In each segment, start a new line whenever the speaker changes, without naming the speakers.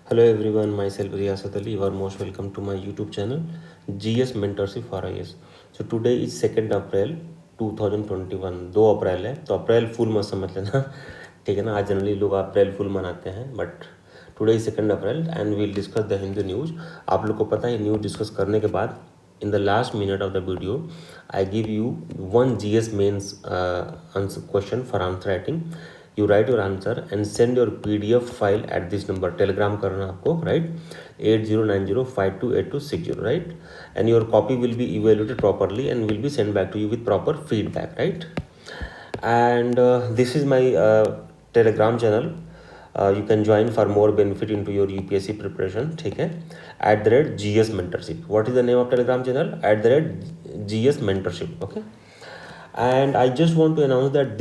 Hello everyone, myself Riyasat Ali. You are most welcome to my YouTube channel GS Mentorship for IAS. So today is 2nd April 2021. 2 अप्रैल है तो April fool मत समझ लेना, ठीक है ना। आज जनरली लोग अप्रैल फुल मनाते हैं, but today is 2 April and we'll discuss the Hindi news. आप लोग को पता है न्यूज़ डिस्कस करने के बाद in the last minute of the video I give you one GS mains answer question for answer writing. You write your answer and send your PDF file at this number. Telegram करना आपको, right? 8090528260, right? And your copy will be evaluated properly and will be sent back to you with proper feedback, right? And this is my Telegram channel. You can join for more benefit into your UPSC preparation, ठीक है। @GS Mentorship. What is the name of Telegram channel? @GS Mentorship. Okay. And I just want to announce that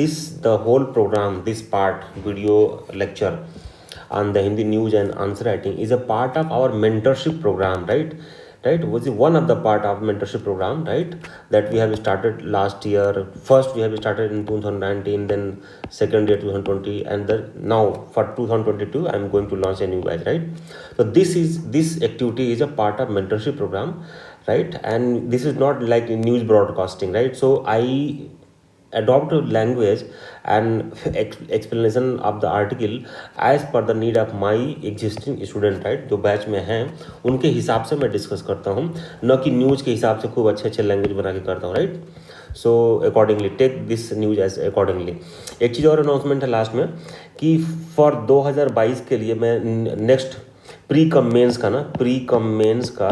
the whole program, this part video lecture on the Hindi news and answer writing is a part of our mentorship program, right, was one of the part of mentorship program, right, that we have started last year. First we have started in 2019, then second year 2020, and then now for 2022 I am going to launch a new batch, right. So this activity is a part of mentorship program, right, and this is not like news broadcasting, right. So I adopt a language and explanation of the article as per the need of my existing student, right, जो batch में हैं उनके हिसाब से मैं discuss करता हूँ, न कि न्यूज़ के हिसाब से खूब अच्छे अच्छे लैंग्वेज बना के करता हूँ, right. So accordingly take this news as accordingly. एक चीज़ और अनाउंसमेंट है लास्ट में कि फॉर 2022 के लिए मैं नेक्स्ट प्री कम मेंस का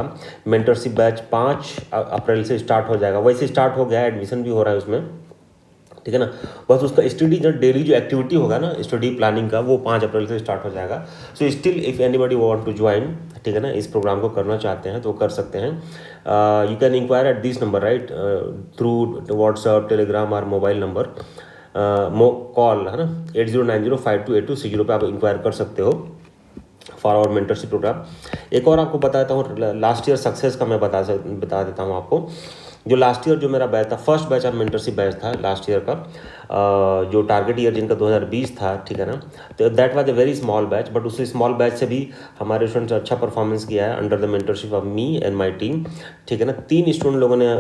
मेंटरशिप बैच 5 अप्रैल से स्टार्ट हो जाएगा। वैसे स्टार्ट हो गया है, एडमिशन भी हो रहा है उसमें, ठीक है ना। बस उसका स्टडी जो डेली जो एक्टिविटी होगा ना, स्टडी प्लानिंग का, वो 5 अप्रैल से स्टार्ट हो जाएगा। So still if anybody want to join, ठीक है ना, इस प्रोग्राम को करना चाहते हैं तो कर सकते हैं। You can enquire at this number, right, through WhatsApp, Telegram और मोबाइल नंबर, कॉल है ना 8090528260 पे आप इंक्वायर कर सकते हो फॉर आवर मेंटरशिप प्रोग्राम। एक और आपको बताता हूँ, लास्ट ईयर सक्सेस का मैं बता देता हूँ आपको। जो लास्ट ईयर जो मेरा बैच था, first batch of mentorship batch था लास्ट ईयर का, जो टारगेट ईयर जिनका 2020 था, ठीक है ना, तो that was a very small batch, but उस स्मॉल बैच से भी हमारे स्टूडेंट्स अच्छा परफॉर्मेंस किया है under the mentorship of me and my team, ठीक है ना। 3 स्टूडेंट लोगों ने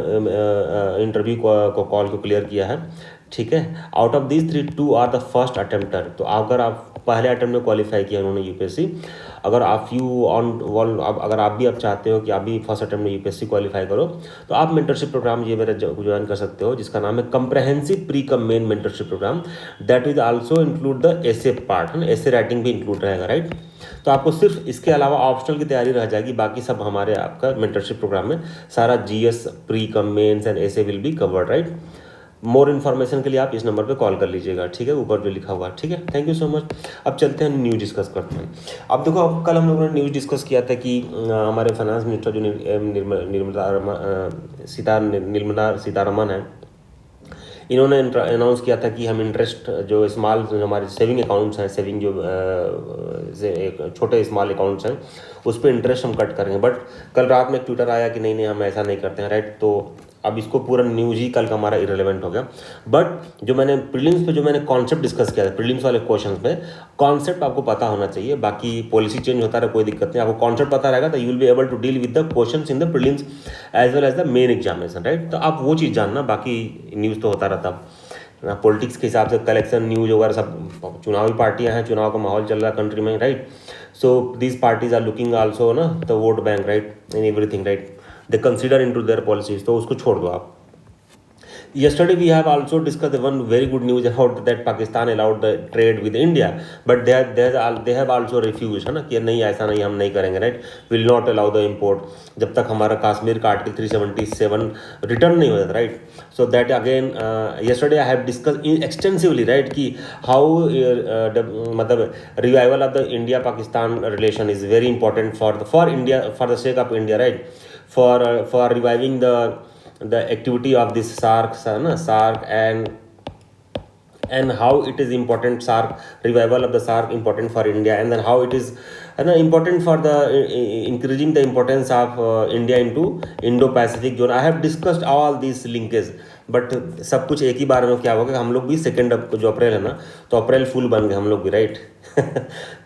इंटरव्यू को कॉल को क्लियर किया है, ठीक है। Out of this 3, 2 are the first attempter. तो अगर आप पहले अटेम्प्ट में क्वालिफाई किया उन्होंने यूपीएससी, अगर आप अगर आप भी चाहते हो कि आप भी फर्स्ट अटेम्प्ट में यूपीएससी क्वालिफाई करो, तो आप मेंटरशिप प्रोग्राम ये मेरा ज्वाइन कर सकते हो, जिसका नाम है comprehensive pre cum main mentorship programme. That will also include the essay part, है ना, एसे राइटिंग भी इंक्लूड रहेगा, राइट। तो आपको सिर्फ इसके अलावा ऑप्शनल की तैयारी रह जाएगी, बाकी सब हमारे आपका मेंटरशिप प्रोग्राम में सारा GS pre cum mains and essay will be covered, right. More information के लिए आप इस नंबर पे कॉल कर लीजिएगा, ठीक है, ऊपर जो लिखा हुआ है, ठीक है। Thank you so much. अब चलते हैं न्यूज़ डिस्कस करते हैं। अब देखो, अब कल हम लोगों ने न्यूज़ डिस्कस किया था कि हमारे फाइनेंस मिनिस्टर जो निर्मला सीतारमन है, इन्होंने अनाउंस किया था कि हम इंटरेस्ट जो हमारे सेविंग अकाउंट्स हैं, सेविंग जो छोटे स्मॉल अकाउंट्स हैं, उस पर इंटरेस्ट हम कट करेंगे। बट कल रात में ट्विटर आया कि नहीं हम ऐसा नहीं करते हैं, राइट। तो अब इसको पूरा न्यूज़ ही कल का हमारा इरेलेवेंट हो गया। बट जो मैंने प्रीलिम्स पे जो मैंने कॉन्सेप्ट डिस्कस किया था, प्रीलिम्स वाले क्वेश्चंस पे कॉन्सेप्ट आपको पता होना चाहिए, बाकी पॉलिसी चेंज होता रहा कोई दिक्कत नहीं, आपको कॉन्सेप्ट पता रहेगा तो you will be able to deal with the questions in the prelims as well as the main examination, right. तो आप वो चीज़ जानना, बाकी न्यूज़ तो होता रहता ना। पॉलिटिक्स के हिसाब से कलेक्शन न्यूज़ वगैरह सब, चुनावी पार्टियाँ हैं, चुनाव का माहौल चल रहा है कंट्री में, right. So these parties are looking also ना the vote bank, right, in everything, right, they consider into their policies, तो उसको छोड़ दो आप। Yesterday we have also discussed one very good news about that Pakistan allowed the trade with India, but they have also refused, है ना, कि नहीं ऐसा नहीं, हम नहीं करेंगे, right, will not allow the import जब तक हमारा कश्मीर का आर्टिकल 377 रिटर्न नहीं हो जाता, right. So that again yesterday I have discussed extensively, right, कि हाउ मतलब revival of the India Pakistan relation is very important for India, for the sake of India, right, for reviving the activity of this SAARC and how it is important, SAARC revival of the SAARC important for India, and then how it is important for the increasing the importance of India into Indo-Pacific zone. I have discussed all these linkages, but सब कुछ एक ही बार में क्या होगा, हम लोग भी 2 जो अप्रैल है ना, तो अप्रैल फुल बन गए हम लोग भी, राइट।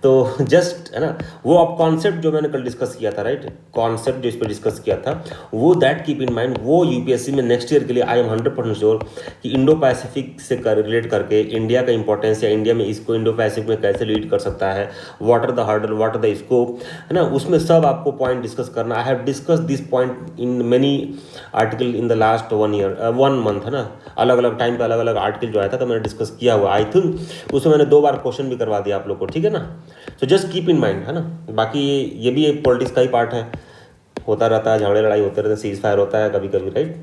तो जस्ट है ना, वो अब कॉन्सेप्ट जो मैंने कल डिस्कस किया था, राइट, कॉन्सेप्ट जो इस पर डिस्कस किया था, वो दैट कीप इन माइंड, वो यूपीएससी में नेक्स्ट ईयर के लिए आई एम 100% श्योर कि इंडो पैसिफिक से रिलेट करके इंडिया का इंपॉर्टेंस या इंडिया में इसको इंडो पैसिफिक में कैसे लीड कर सकता है, what are the hurdle, what are the scope, है ना, उसमें सब आपको पॉइंट डिस्कस करना। I have discuss this point in many article in the last 1 month, है ना, अलग अलग टाइम पे अलग अलग आर्टिकल जो आया था तो मैंने डिस्कस किया हुआ। आई थिंक उसमें मैंने 2 बार क्वेश्चन भी करवा दिया आप लोग को, ठीक है ना। So just keep in mind, है ना। बाकी ये भी एक पॉलिटिक्स का ही पार्ट है, होता रहता है, झगड़े लड़ाई होते रहते हैं, सीज फायर होता है कभी कभी, राइट।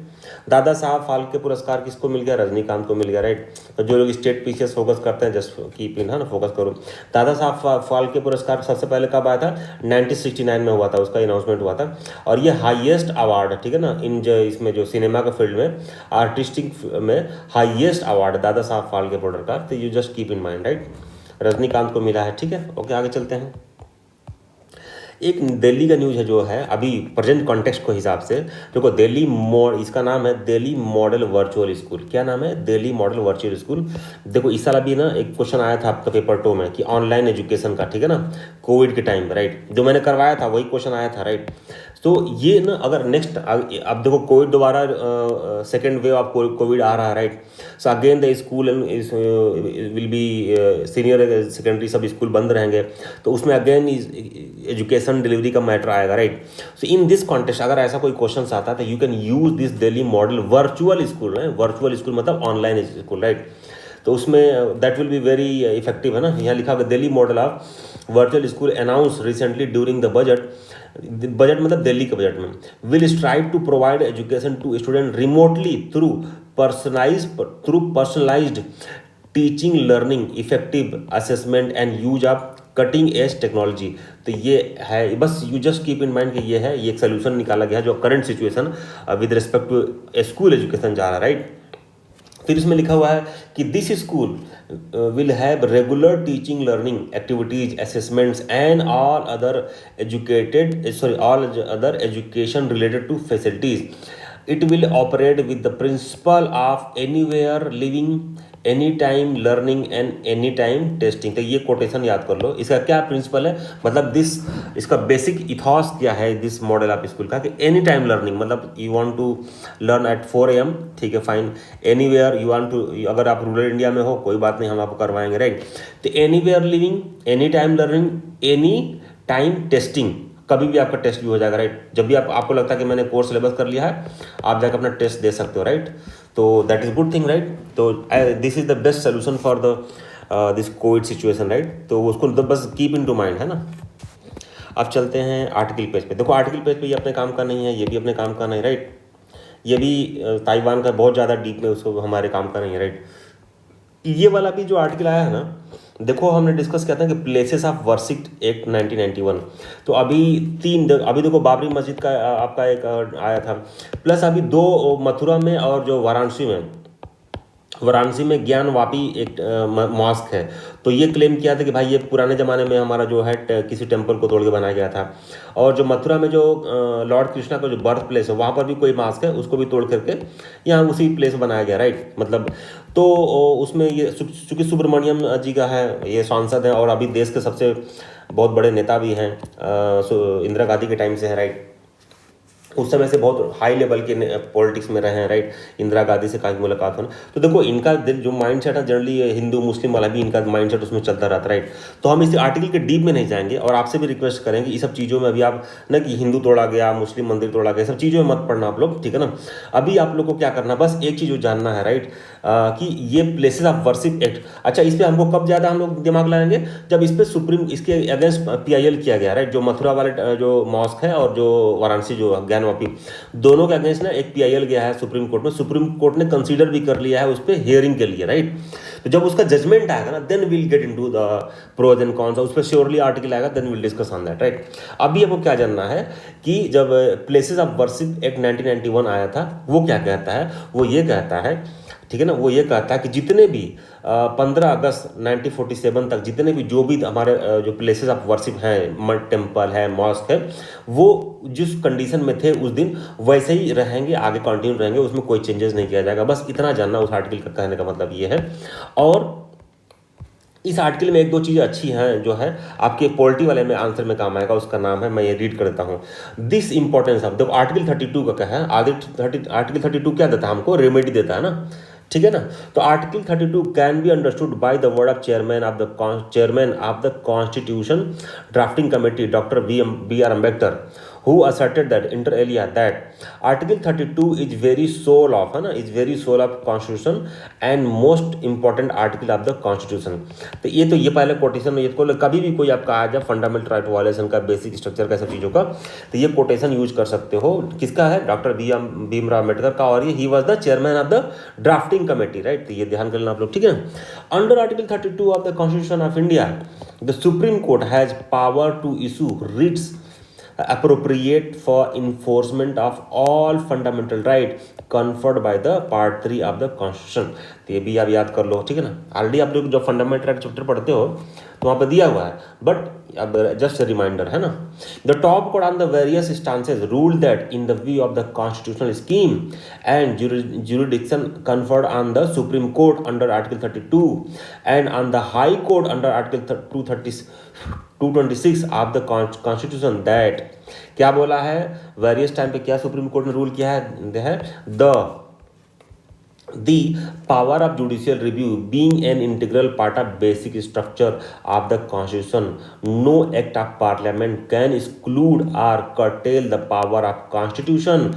दादा साहब फाल्के पुरस्कार किसको मिल गया? रजनीकांत को मिल गया, राइट। तो जो लोग स्टेट पीसीएस फोकस करते हैं जस्ट कीप इन, है ना, फोकस करो। दादा साहब फाल्के पुरस्कार सबसे पहले कब आया था? 1969 में हुआ था, उसका अनाउंसमेंट हुआ था। और ये हाईएस्ट अवार्ड है, ठीक है ना, इन जो इसमें जो सिनेमा का फील्ड में, आर्टिस्टिक में हाईएस्ट अवार्ड दादा साहब फाल्के पुरस्कार। तो you just keep in mind, right. Rajinikanth को मिला है, ठीक है। ओके, आगे चलते हैं। एक दिल्ली का न्यूज़ है जो है अभी प्रेजेंट कॉन्टेक्स्ट के हिसाब से, देखो दिल्ली इसका नाम है दिल्ली मॉडल वर्चुअल स्कूल। क्या नाम है? Delhi model virtual school. देखो इस साल अभी ना एक क्वेश्चन आया था आपका पेपर 2 में कि ऑनलाइन एजुकेशन का, ठीक है ना, कोविड के टाइम पे, राइट, जो मैंने करवाया था वही क्वेश्चन आया था, राइट। तो ये ना अगर नेक्स्ट, अब देखो कोविड दोबारा सेकेंड वेव ऑफ कोविड आ रहा है, right. So again the school will be senior secondary सब स्कूल बंद रहेंगे, तो उसमें अगेन एजुकेशन डिलीवरी का मैटर आएगा, right. So in this context अगर ऐसा कोई क्वेश्चन आता है तो you can use this Delhi model virtual school, virtual school मतलब ऑनलाइन स्कूल, राइट। तो उसमें that will be very effective, है ना। यहाँ लिखा हुआ Delhi model of virtual school announce recently during the budget मतलब दिल्ली के बजट में, will strive to provide education to student remotely through personalised teaching, learning, effective assessment and use of cutting edge technology. तो ये है, बस you just keep in mind कि ये है, ये एक सोल्यूशन निकाला गया है जो current situation with respect to school education जा रहा है, राइट। फिर इसमें लिखा हुआ है कि this school will have regular teaching, learning activities, assessments and all other education related to facilities. It will operate with the principle of anywhere living, any time learning and any time testing. तो ये quotation याद कर लो। इसका क्या principal है, मतलब इसका basic ethos क्या है दिस मॉडल ऑफ स्कूल का, कि एनी टाइम लर्निंग मतलब you want to learn at 4 AM, ठीक है, fine. Anywhere you want to, अगर आप रूरल इंडिया में हो कोई बात नहीं, हम आपको करवाएंगे, राइट। तो anywhere living, any time learning, any time testing, कभी भी आपका टेस्ट भी हो जाएगा, राइट। जब भी आपको लगता है कि मैंने कोर्स सिलेबस कर लिया है, आप जाकर अपना टेस्ट दे सकते हो, राइट। तो that is good thing, right. तो this is the best solution for the this covid situation, right. तो उसको बस कीप इन टू माइंड, है ना। अब चलते हैं आर्टिकल पेज पे। देखो आर्टिकल पेज पे ये अपने काम का नहीं है, ये भी अपने काम का नहीं, राइट। ये भी ताइवान का बहुत ज़्यादा डीप में, उसको हमारे काम का नहीं है, राइट। ये वाला भी जो आर्टिकल आया है ना, देखो हमने डिस्कस किया था कि प्लेसेस ऑफ वर्शिप एक्ट 1991। तो अभी देखो बाबरी मस्जिद का आपका एक आया था, प्लस अभी 2 मथुरा में और जो वाराणसी में ज्ञानवापी एक मॉस्क है। तो ये क्लेम किया था कि भाई ये पुराने ज़माने में हमारा जो है किसी टेम्पल को तोड़ के बनाया गया था। और जो मथुरा में जो लॉर्ड कृष्णा का जो बर्थ प्लेस है वहाँ पर भी कोई मास्क है, उसको भी तोड़ करके यहाँ उसी प्लेस बनाया गया, राइट। मतलब तो उसमें ये चूँकि सुब्रमण्यम जी का है, ये सांसद हैं और अभी देश के सबसे बहुत बड़े नेता भी हैं, इंदिरा गांधी के टाइम से है, राइट। उस समय से बहुत हाई लेवल के पॉलिटिक्स में रहे हैं, राइट। इंदिरा गांधी से काफ़ी मुलाकात होना। तो देखो इनका जो माइंडसेट है जनरली हिंदू मुस्लिम वाला भी इनका माइंडसेट उसमें चलता रहता है, राइट। तो हम इस आर्टिकल के डीप में नहीं जाएंगे और आपसे भी रिक्वेस्ट करेंगे ये सब चीज़ों में अभी आप ना कि हिंदू तोड़ा गया, मुस्लिम मंदिर तोड़ा गया, सब चीज़ों में मत पढ़ना आप लोग, ठीक है ना। अभी आप लोग को क्या करना, बस एक चीज़ जानना है, राइट, कि ये प्लेसेस ऑफ वर्शिप एक्ट, अच्छा इस पर हमको कब ज़्यादा हम लोग दिमाग लगाएंगे, जब इस पर इसके अगेंस्ट PIL किया गया, राइट। जो मथुरा वाले जो मॉस्क है और जो वाराणसी जो ज्ञानवापी, दोनों के अगेंस्ट ना एक PIL गया है सुप्रीम कोर्ट में। सुप्रीम कोर्ट ने कंसीडर भी कर लिया है उस पर हियरिंग के लिए, राइट। तो जब उसका जजमेंट आएगा ना, then will get into the pros and cons, उस पर श्योरली आर्टिकल आएगा, then will discuss on that, right. अभी आपको क्या जानना है कि जब प्लेसेस ऑफ वर्शिप एक्ट 1991 आया था, वो क्या कहता है, वो ये कहता है, ठीक है ना, वो ये कहता है कि जितने भी 15 अगस्त 1947 तक जितने भी जो भी हमारे जो प्लेसेस ऑफ वर्शिप हैं, टेम्पल है, मॉस्क है, वो जिस कंडीशन में थे उस दिन वैसे ही रहेंगे, आगे कंटिन्यू रहेंगे, उसमें कोई चेंजेस नहीं किया जाएगा। बस इतना जानना उस आर्टिकल का कहने का मतलब ये है। और इस आर्टिकल में एक दो चीज़ें अच्छी हैं जो है आपके पोलिटी वाले में आंसर में काम आएगा, उसका नाम है, मैं ये रीड कर देता हूँ। दिस इंपॉर्टेंस ऑफ देखो आर्टिकल 32 का क्या है, आर्टिकल 32 क्या देता है हमको, रेमेडी देता है ना, ठीक है ना। तो article 32 can be understood by the word of chairman of the constitution drafting committee doctor B R Ambedkar, who asserted that inter alia that article 32 is very soul of, है ना, is very soul of constitution and most important article of the constitution। तो ये पहले quotation में ये कभी भी कोई आपका आ जाए फंडामेंटल राइट वायलेशन का, बेसिक स्ट्रक्चर का, सब चीज़ों का, तो ये कोटेशन यूज कर सकते हो। किसका है, डॉक्टर भीमराव अम्बेडकर का, और ये he was the chairman of the drafting committee, right. तो ये ध्यान कर लेना आप लोग, ठीक है ना। Under article 32 of the constitution of India the supreme court has power to issue writs appropriate for enforcement of all fundamental right conferred by the part 3 of the constitution। तो ये भी आप याद कर लो, ठीक है ना। ऑलरेडी आप लोग जब फंडामेंटल राइट चैप्टर पढ़ते हो तो वहाँ पे दिया हुआ है, बट अब जस्ट रिमाइंडर है ना। The top court on the various stances rule that in the view of the constitutional scheme and jurisdiction conferred on the Supreme Court under Article 32 and on the High Court under Article 226 of the constitution that, क्या बोला है, various time पे क्या supreme court ने rule किया है, the power of judicial review being an integral part of basic structure of the constitution, no act of parliament can exclude or curtail the power of constitutional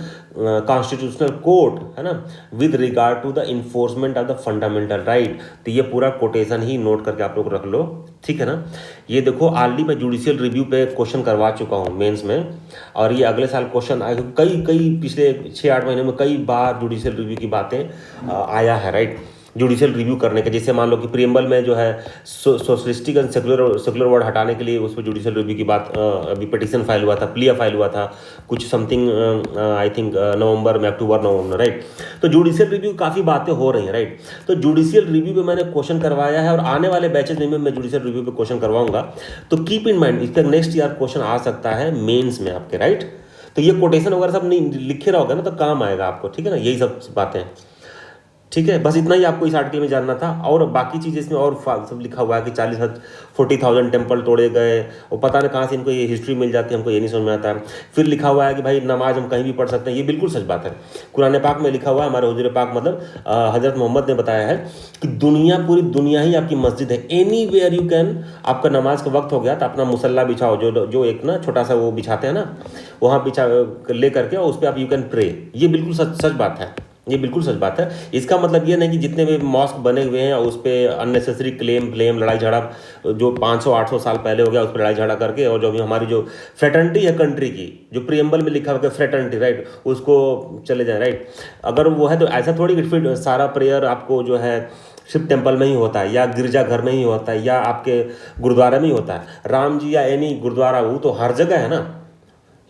court, है ना, with regard to the enforcement of the fundamental right। तो ये पूरा quotation ही note करके आप लोग रख लो, ठीक है ना। ये देखो ऑलरेडी मैं जुडिशियल रिव्यू पे क्वेश्चन करवा चुका हूँ मेंस में, और ये अगले साल क्वेश्चन आए, कई पिछले 6-8 महीने में कई बार जुडिशियल रिव्यू की बातें आया है, राइट। जुडिशियल रिव्यू करने के, जैसे मान लो कि प्रीएम्बल में जो है सोशलिस्टिक एंड सेकुलर वर्ड हटाने के लिए उस पर जुडिशियल रिव्यू की बात, अभी पिटिशन फाइल हुआ था, प्लिया फाइल हुआ था कुछ समथिंग, आई थिंक नवंबर में, अक्टूबर नवंबर, राइट। तो जुडिशियल रिव्यू काफ़ी बातें हो रही हैं, राइट। तो जुडिशियल रिव्यू पे मैंने क्वेश्चन करवाया है, और आने वाले बैचेज में मैं जुडिशियल रिव्यू पे क्वेश्चन करवाऊंगा। तो कीप इन माइंड, इसका नेक्स्ट ईयर क्वेश्चन आ सकता है मेन्स में आपके, राइट। तो ये कोटेशन वगैरह सब नहीं लिखे रहोगे ना तो काम आएगा आपको, ठीक है ना। यही सब बातें, ठीक है। बस इतना ही आपको इस आर्टिकल में जानना था। और बाकी चीज़ इसमें और सब लिखा हुआ है कि 40,000 टेम्पल तोड़े गए, और पता नहीं कहाँ से इनको ये हिस्ट्री मिल जाती है, हमको ये नहीं समझ में आता है। फिर लिखा हुआ है कि भाई नमाज हम कहीं भी पढ़ सकते हैं, ये बिल्कुल सच बात है। कुरान पाक में लिखा हुआ है, हमारे हुजूर पाक मतलब हज़रत मोहम्मद ने बताया है कि पूरी दुनिया ही आपकी मस्जिद है, एनी वेयर यू कैन। आपका नमाज का वक्त हो गया तो अपना मुसल्ला बिछाओ, जो एक ना छोटा सा वो बिछाते हैं ना, वहाँ बिछा ले करके, और उस पर आप यू कैन प्रे। ये बिल्कुल सच बात है, ये बिल्कुल सच बात है। इसका मतलब ये नहीं कि जितने भी मॉस्क बने हुए हैं उस पर अननेसेसरी क्लेम लड़ाई झगड़ा, जो 500-800 साल पहले हो गया उस पर लड़ाई झगड़ा करके, और जो भी हमारी जो फ्रेटर्निटी है कंट्री की, जो प्रीएम्बल में लिखा हुआ फ्रेटर्निटी, राइट, उसको चले जाए, राइट। अगर वो है तो ऐसा थोड़ी कि फिर सारा प्रेयर आपको जो है सिर्फ टेम्पल में ही होता है, या गिरजा घर में ही होता है, या आपके गुरुद्वारा में ही होता है। राम जी या एनी गुरुद्वारा, वो तो हर जगह है ना,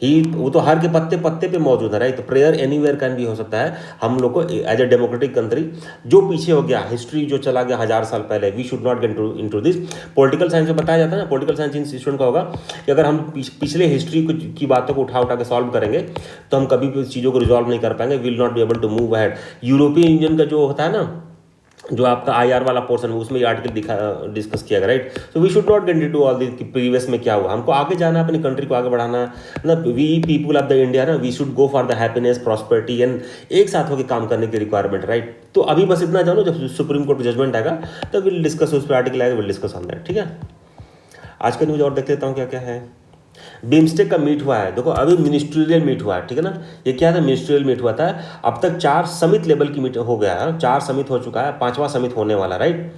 वो तो हर के पत्ते पत्ते पे मौजूद है, राइट। तो प्रेयर एनीवेयर कैन भी हो सकता है। हम लोग को एज ए डेमोक्रेटिक कंट्री जो पीछे हो गया, हिस्ट्री जो चला गया 1000 साल पहले, we should not get into this. Political science में बताया जाता है ना, पॉलिटिकल साइंस इन स्टूडेंट का होगा कि अगर हम पिछले हिस्ट्री की बातों को उठा के सॉल्व करेंगे तो हम कभी भी चीज़ों को रिजॉल्व नहीं कर पाएंगे, will not be able to move ahead. European union का जो होता है ना, जो आपका IR वाला पोर्शन है, उसमें ये आर्टिकल डिस्कस किया गया, right. So we should not get into all this कि प्रीवियस में क्या हुआ। हमको आगे जाना है, अपनी कंट्री को आगे बढ़ाना है ना। We people of the India ना, we should go for the happiness, prosperity and एक साथ होकर काम करने की रिक्वायरमेंट, राइट। तो अभी बस इतना जानो, जब सुप्रीम कोर्ट जजमेंट आएगा तो विल डिस्कस, उस पर आर्टिकल आएगा, विल डिस्कस ऑन दैट, ठीक है। आज का न्यूज़ और देख लेता हूँ क्या क्या है। बिम्स्टेक का मीट हुआ है, देखो अभी मिनिस्ट्रियल मीट हुआ है, ठीक है ना। ये क्या था, मिनिस्ट्रियल मीट हुआ था। अब तक 4 समिट लेवल की मीट हो गया है, 4 समिट हो चुका है, 5वां समिट होने वाला, राइट।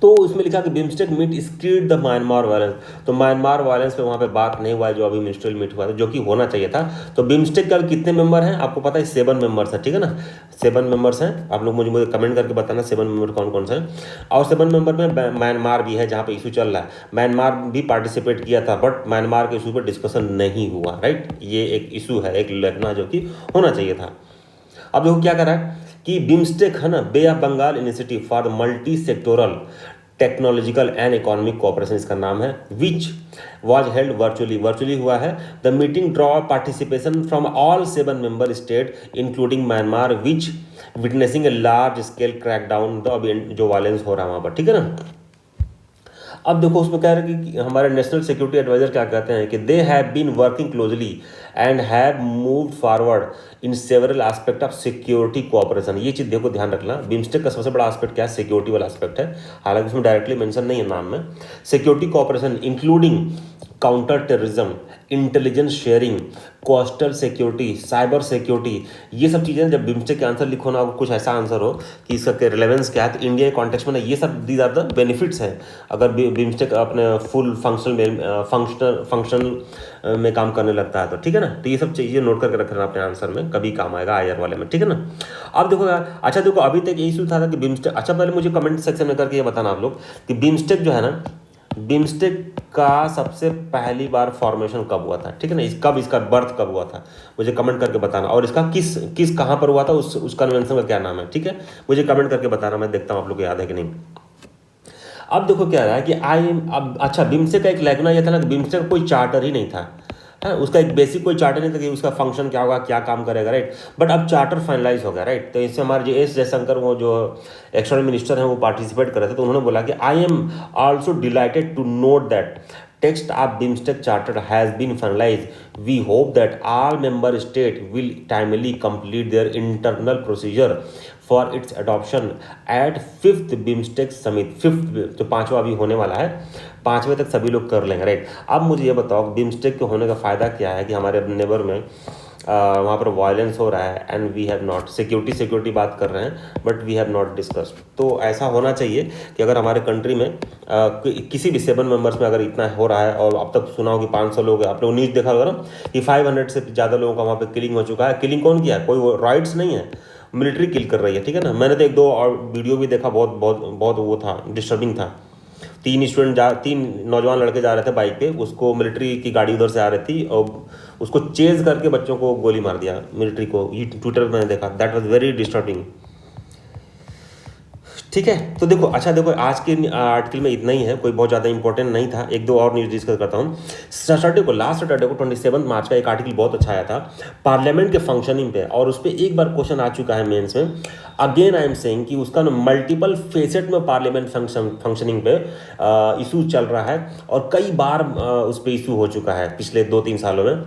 तो इसमें लिखा कि BIMSTEC meet skilled the Myanmar violence. तो म्यांमार वायलेंस पे वहाँ पे बात नहीं हुआ है, जो अभी मिनिस्ट्रियल मीट हुआ था, जो कि होना चाहिए था। तो बिम्स्टेक का कितने मेंबर हैं आपको पता है, 7 मेंबर्स हैं, ठीक है ना। 7 मेंबर्स हैं। आप लोग मुझे कमेंट करके बताना 7 मेंबर कौन कौन से हैं। और 7 मेंबर में म्यांमार भी है, जहाँ पे इशू चल रहा है। म्यांमार भी पार्टिसिपेट किया था, बट म्यांमार के इशू पर डिस्कशन नहीं हुआ, राइट। ये एक इशू है, एक लगना जो कि होना चाहिए था। अब देखो क्या कर रहा है कि बिम्स्टेक है ना, bay of Bengal initiative for multi sectoral technological and economic cooperation इसका नाम है, विच वॉज हेल्ड वर्चुअली हुआ है। The meeting draw participation from all 7 member state including Myanmar, which witnessing a large scale crackdown, तो अभी जो वायलेंस हो रहा है वहाँ पर, ठीक है ना। अब देखो उसमें कह रहे हैं कि हमारे नेशनल सिक्योरिटी एडवाइजर क्या कहते हैं कि they have been working closely and have moved forward in several aspect of security cooperation. ये चीज़ देखो ध्यान रखना, बिम्स्टेक का सबसे बड़ा एस्पेक्ट क्या है, सिक्योरिटी वाला एस्पेक्ट है, हालांकि उसमें डायरेक्टली मेंशन नहीं है नाम में। Security cooperation including counter terrorism, intelligence sharing, coastal security, cyber security, ये सब चीज़ें जब बिम्स्टेक के आंसर लिखो ना, कुछ ऐसा आंसर हो कि इसका रिलेवेंस क्या है, तो इंडिया के कॉन्टेक्स्ट में ना ये सब दीज आर द बेनिफिट्स हैं अगर बिम्स्टेक अपने फुल फंक्शनल में काम करने लगता है तो, ठीक है ना। तो ये सब चीज़ें नोट करके रख लेना अपने आंसर में, कभी काम आएगा आईआर वाले में, ठीक है ना। अब देखो यार, अच्छा देखो अभी तक यही था कि बिम्स्टेक, अच्छा पहले मुझे कमेंट सेक्शन में करके ये बताना आप लोग कि बिम्स्टेक जो है ना, बिम्स्टेक का सबसे पहली बार फॉर्मेशन कब हुआ था, ठीक है ना, कब इसका बर्थ कब हुआ था, मुझे कमेंट करके बताना। और इसका किस किस कहाँ पर हुआ था, उस कन्वेंशन का क्या नाम है, ठीक है, मुझे कमेंट करके बताना, मैं देखता हूँ आप लोग को याद है कि नहीं। अब देखो क्या रहा है कि अब अच्छा, बिम्स्टेक का एक लेगना ये था ना कि बिम्स्टेक का कोई चार्टर ही नहीं था, है उसका एक बेसिक कोई चार्टर नहीं था कि उसका फंक्शन क्या होगा, क्या काम करेगा, राइट। बट अब चार्टर फाइनलाइज हो गया, राइट। तो इससे हमारे जो एस जयशंकर, वो जो एक्सटर्नल मिनिस्टर हैं, वो पार्टिसिपेट कर रहे थे, तो उन्होंने बोला कि I am also delighted to note that text of BIMSTEC charter has been finalized. We hope that all member states will timely complete their internal procedure for its adoption at 5th BIMSTEC summit। 5th तो पांचवा अभी होने वाला है, 5वें तक सभी लोग कर लेंगे, राइट। अब मुझे ये बताओ बिम्स्टेक के होने का फ़ायदा क्या है कि हमारे नेबर में वहाँ पर वायलेंस हो रहा है and we have not security बात कर रहे हैं but we have not discussed. तो ऐसा होना चाहिए कि अगर हमारे कंट्री में किसी भी 7 मेंबर्स में अगर इतना हो रहा है, और अब तक सुना हो कि 500 लोग, आप लोग न्यूज़ देखा होगा ना कि 500 से ज़्यादा लोगों का वहाँ पर किलिंग हो चुका है। किलिंग कौन किया है, कोई राइट्स नहीं है, मिलिट्री किल कर रही है, ठीक है ना। मैंने तो 1-2 और वीडियो भी देखा, बहुत बहुत बहुत वो था, डिस्टर्बिंग था। 3 नौजवान लड़के जा रहे थे बाइक पे, उसको मिलिट्री की गाड़ी उधर से आ रही थी और उसको चेज करके बच्चों को गोली मार दिया मिलिट्री को। ये ट्विटर पर मैंने देखा, दैट वाज वेरी डिस्टर्बिंग, ठीक है। तो देखो, अच्छा देखो, आज के आर्टिकल में इतना ही है, कोई बहुत ज़्यादा इंपॉर्टेंट नहीं था। 1-2 और न्यूज़ डिस्कस करता हूँ। लास्ट सैटरडे को 27 मार्च का एक आर्टिकल बहुत अच्छा आया था पार्लियामेंट के फंक्शनिंग पे, और उस पर एक बार क्वेश्चन आ चुका है मेंस में। अगेन आई एम सेइंग कि उसका ना मल्टीपल फेसेट में पार्लियामेंट फंक्शनिंग पे इशू चल रहा है, और कई बार उस पर इशू हो चुका है पिछले 2-3 सालों में,